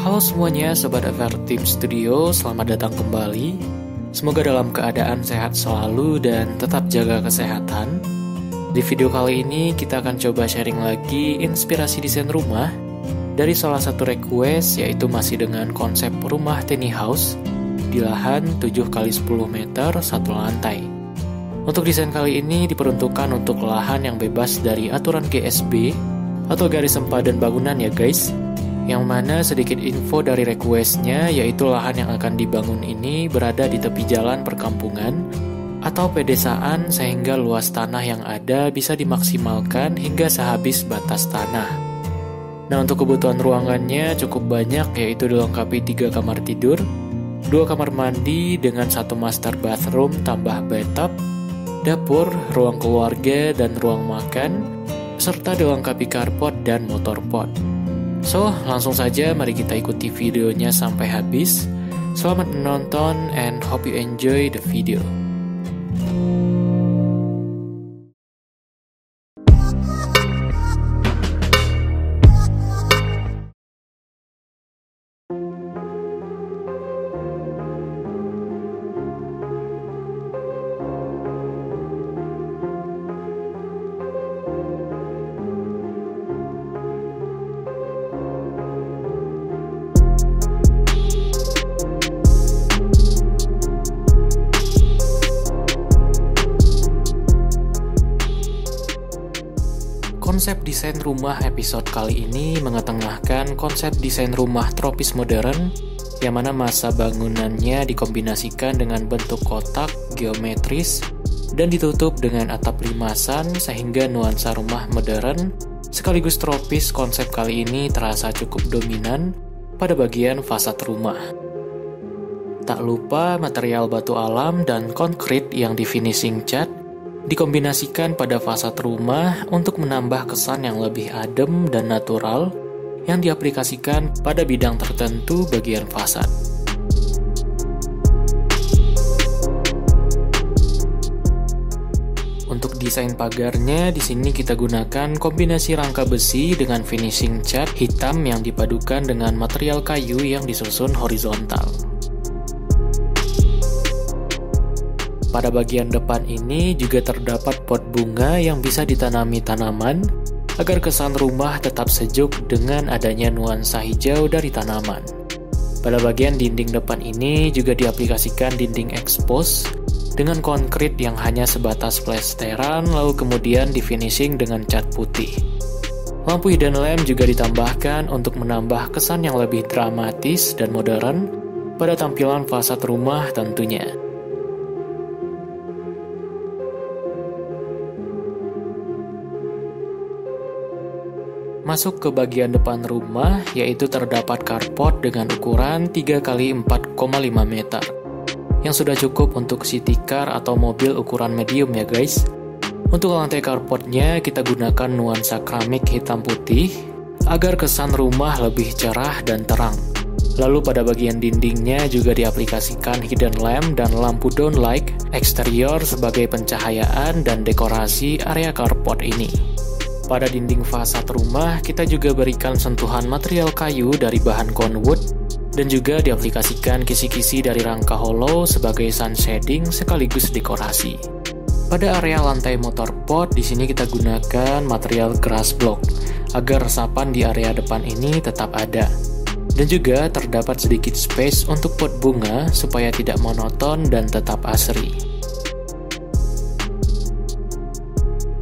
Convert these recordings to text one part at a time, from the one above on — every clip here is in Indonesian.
Halo semuanya, Sobat Everteam Studio, selamat datang kembali. Semoga dalam keadaan sehat selalu dan tetap jaga kesehatan. Di video kali ini kita akan coba sharing lagi inspirasi desain rumah dari salah satu request, yaitu masih dengan konsep rumah tiny house di lahan 7x10 meter satu lantai. Untuk desain kali ini diperuntukkan untuk lahan yang bebas dari aturan GSB atau garis sempadan bangunan ya guys. Yang mana sedikit info dari requestnya, yaitu lahan yang akan dibangun ini berada di tepi jalan perkampungan atau pedesaan, sehingga luas tanah yang ada bisa dimaksimalkan hingga sehabis batas tanah. Nah, untuk kebutuhan ruangannya cukup banyak, yaitu dilengkapi 3 kamar tidur, 2 kamar mandi dengan 1 master bathroom tambah bathtub, dapur, ruang keluarga, dan ruang makan, serta dilengkapi carport dan motorport. So, langsung saja mari kita ikuti videonya sampai habis. Selamat menonton and hope you enjoy the video. Konsep desain rumah episode kali ini mengetengahkan konsep desain rumah tropis modern, yang mana masa bangunannya dikombinasikan dengan bentuk kotak geometris dan ditutup dengan atap limasan, sehingga nuansa rumah modern sekaligus tropis konsep kali ini terasa cukup dominan pada bagian fasad rumah. Tak lupa material batu alam dan konkrit yang di finishing cat dikombinasikan pada fasad rumah untuk menambah kesan yang lebih adem dan natural yang diaplikasikan pada bidang tertentu bagian fasad. Untuk desain pagarnya, di sini kita gunakan kombinasi rangka besi dengan finishing cat hitam yang dipadukan dengan material kayu yang disusun horizontal. Pada bagian depan ini juga terdapat pot bunga yang bisa ditanami tanaman agar kesan rumah tetap sejuk dengan adanya nuansa hijau dari tanaman. Pada bagian dinding depan ini juga diaplikasikan dinding expose dengan konkrit yang hanya sebatas plesteran, lalu kemudian di finishing dengan cat putih. Lampu hidden lamp juga ditambahkan untuk menambah kesan yang lebih dramatis dan modern pada tampilan fasad rumah tentunya. Masuk ke bagian depan rumah, yaitu terdapat carport dengan ukuran 3x4,5 meter yang sudah cukup untuk city car atau mobil ukuran medium ya guys. Untuk lantai carportnya kita gunakan nuansa keramik hitam putih agar kesan rumah lebih cerah dan terang. Lalu pada bagian dindingnya juga diaplikasikan hidden lamp dan lampu downlight eksterior sebagai pencahayaan dan dekorasi area carport ini. Pada dinding fasad rumah, kita juga berikan sentuhan material kayu dari bahan conwood dan juga diaplikasikan kisi-kisi dari rangka hollow sebagai sun shading sekaligus dekorasi. Pada area lantai motorport, di sini kita gunakan material grass block agar resapan di area depan ini tetap ada. Dan juga terdapat sedikit space untuk pot bunga supaya tidak monoton dan tetap asri.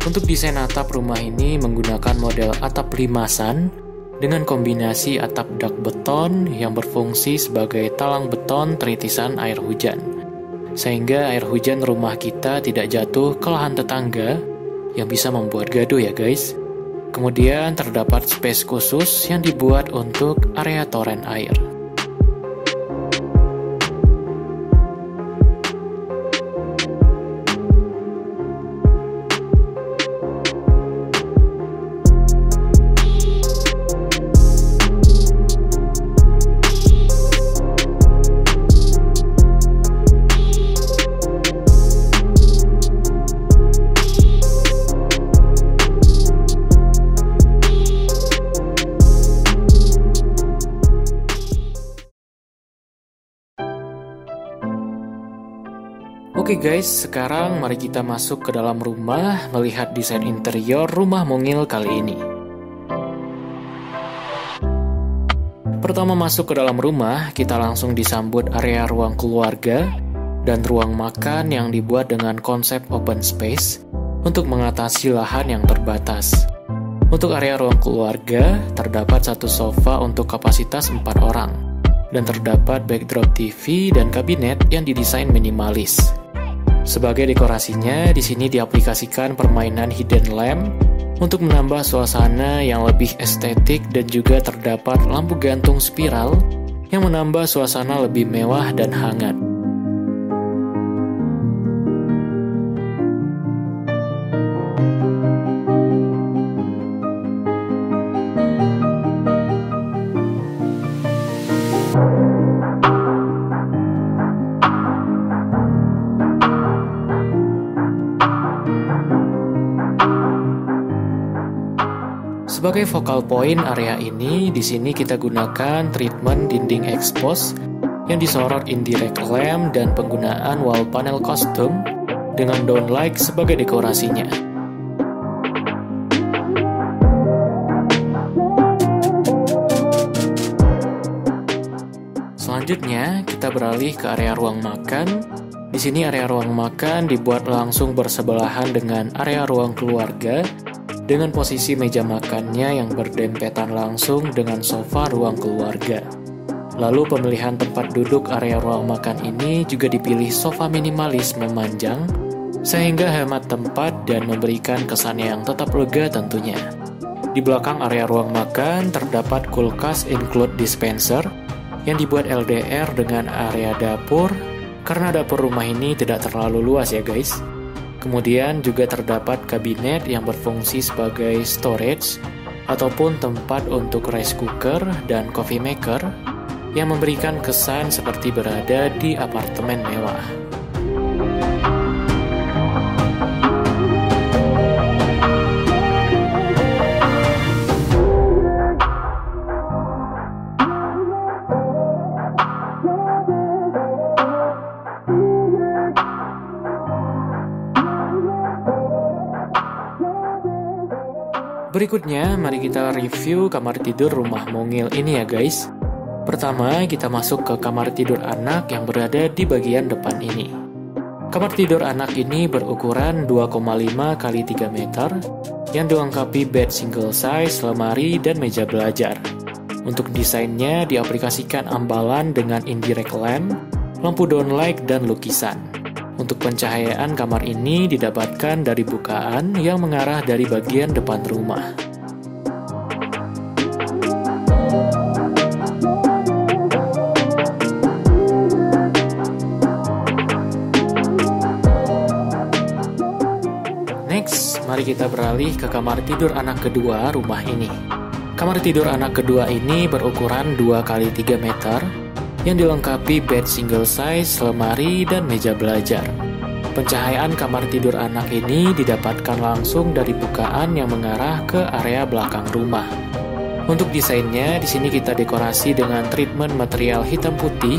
Untuk desain atap rumah ini menggunakan model atap limasan dengan kombinasi atap dak beton yang berfungsi sebagai talang beton teritisan air hujan, sehingga air hujan rumah kita tidak jatuh ke lahan tetangga yang bisa membuat gaduh ya guys. Kemudian terdapat space khusus yang dibuat untuk area toren air. Oke guys, sekarang mari kita masuk ke dalam rumah melihat desain interior rumah mungil kali ini. Pertama masuk ke dalam rumah, kita langsung disambut area ruang keluarga dan ruang makan yang dibuat dengan konsep open space untuk mengatasi lahan yang terbatas. Untuk area ruang keluarga, terdapat satu sofa untuk kapasitas 4 orang, dan terdapat backdrop TV dan kabinet yang didesain minimalis. Sebagai dekorasinya, di sini diaplikasikan permainan hidden lamp untuk menambah suasana yang lebih estetik dan juga terdapat lampu gantung spiral yang menambah suasana lebih mewah dan hangat. Sebagai focal point area ini, di sini kita gunakan treatment dinding expose yang disorot indirect lamp dan penggunaan wall panel custom dengan downlight sebagai dekorasinya. Selanjutnya, kita beralih ke area ruang makan. Di sini area ruang makan dibuat langsung bersebelahan dengan area ruang keluarga, dengan posisi meja makannya yang berdempetan langsung dengan sofa ruang keluarga. Lalu pemilihan tempat duduk area ruang makan ini juga dipilih sofa minimalis memanjang, sehingga hemat tempat dan memberikan kesan yang tetap lega tentunya. Di belakang area ruang makan terdapat kulkas include dispenser yang dibuat LDR dengan area dapur, karena dapur rumah ini tidak terlalu luas ya guys. Kemudian juga terdapat kabinet yang berfungsi sebagai storage ataupun tempat untuk rice cooker dan coffee maker yang memberikan kesan seperti berada di apartemen mewah. Berikutnya, mari kita review kamar tidur rumah mungil ini ya guys. Pertama, kita masuk ke kamar tidur anak yang berada di bagian depan ini. Kamar tidur anak ini berukuran 2,5 x 3 meter yang dilengkapi bed single size, lemari, dan meja belajar. Untuk desainnya diaplikasikan ambalan dengan indirect lamp, lampu downlight, dan lukisan. Untuk pencahayaan kamar ini didapatkan dari bukaan yang mengarah dari bagian depan rumah. Next, mari kita beralih ke kamar tidur anak kedua rumah ini. Kamar tidur anak kedua ini berukuran 2 x 3 meter yang dilengkapi bed single size, lemari, dan meja belajar. Pencahayaan kamar tidur anak ini didapatkan langsung dari bukaan yang mengarah ke area belakang rumah. Untuk desainnya, di sini kita dekorasi dengan treatment material hitam putih,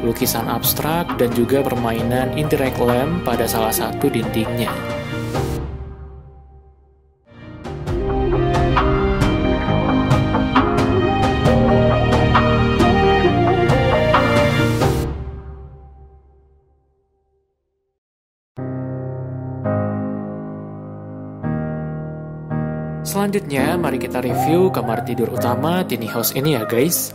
lukisan abstrak, dan juga permainan indirect lamp pada salah satu dindingnya. Selanjutnya, mari kita review kamar tidur utama tiny house ini ya guys.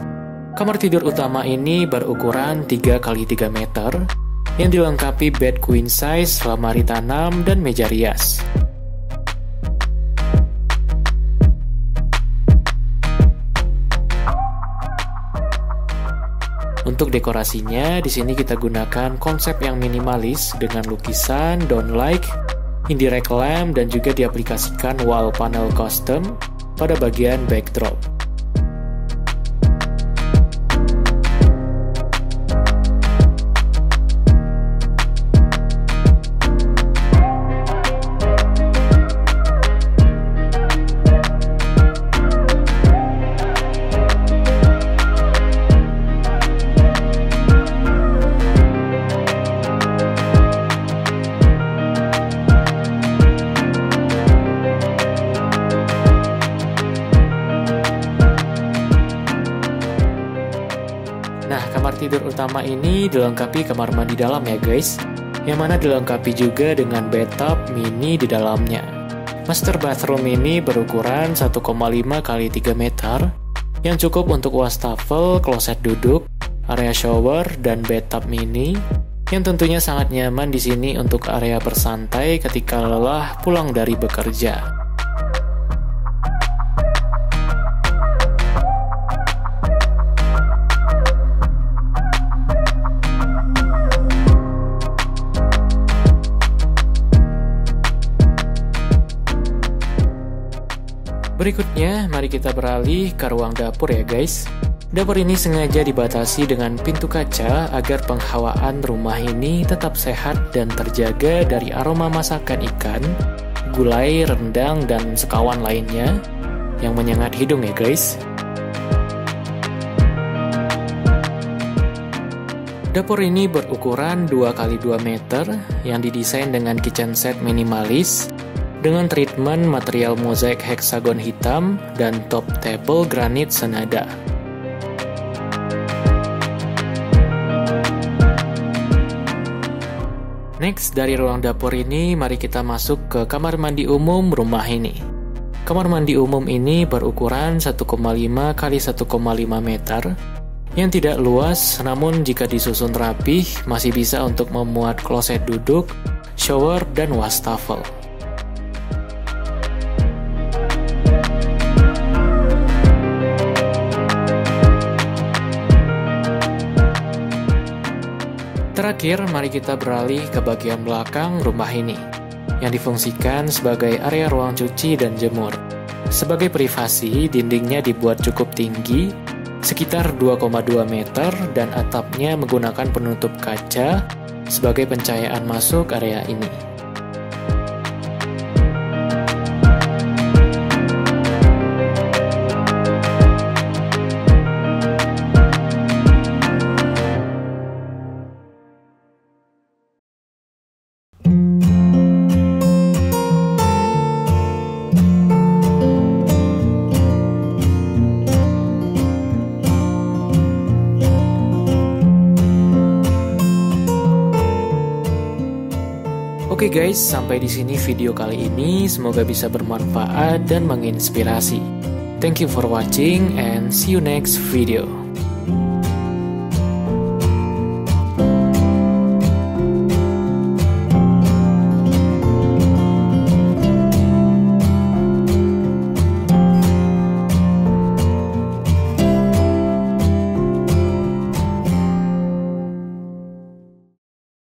Kamar tidur utama ini berukuran 3 x 3 meter yang dilengkapi bed queen size, lemari tanam, dan meja rias. Untuk dekorasinya, di sini kita gunakan konsep yang minimalis dengan lukisan, downlight, indirect lamp, dan juga diaplikasikan wall panel custom pada bagian backdrop. Nah, kamar tidur utama ini dilengkapi kamar mandi dalam ya guys, yang mana dilengkapi juga dengan bathtub mini di dalamnya. Master bathroom ini berukuran 1,5 x 3 meter, yang cukup untuk wastafel, kloset duduk, area shower, dan bathtub mini, yang tentunya sangat nyaman di sini untuk area bersantai ketika lelah pulang dari bekerja. Berikutnya, mari kita beralih ke ruang dapur ya guys. Dapur ini sengaja dibatasi dengan pintu kaca agar penghawaan rumah ini tetap sehat dan terjaga dari aroma masakan ikan, gulai, rendang, dan sekawan lainnya yang menyengat hidung ya guys. Dapur ini berukuran 2 x 2 meter yang didesain dengan kitchen set minimalis dengan treatment material mozaik heksagon hitam dan top table granit senada. Next, dari ruang dapur ini, mari kita masuk ke kamar mandi umum rumah ini. Kamar mandi umum ini berukuran 1,5 x 1,5 meter, yang tidak luas, namun jika disusun rapih, masih bisa untuk memuat kloset duduk, shower, dan wastafel. Terakhir, mari kita beralih ke bagian belakang rumah ini, yang difungsikan sebagai area ruang cuci dan jemur. Sebagai privasi, dindingnya dibuat cukup tinggi, sekitar 2,2 meter, dan atapnya menggunakan penutup kaca sebagai pencahayaan masuk area ini. Oke guys, sampai di sini video kali ini. Semoga bisa bermanfaat dan menginspirasi. Thank you for watching and see you next video.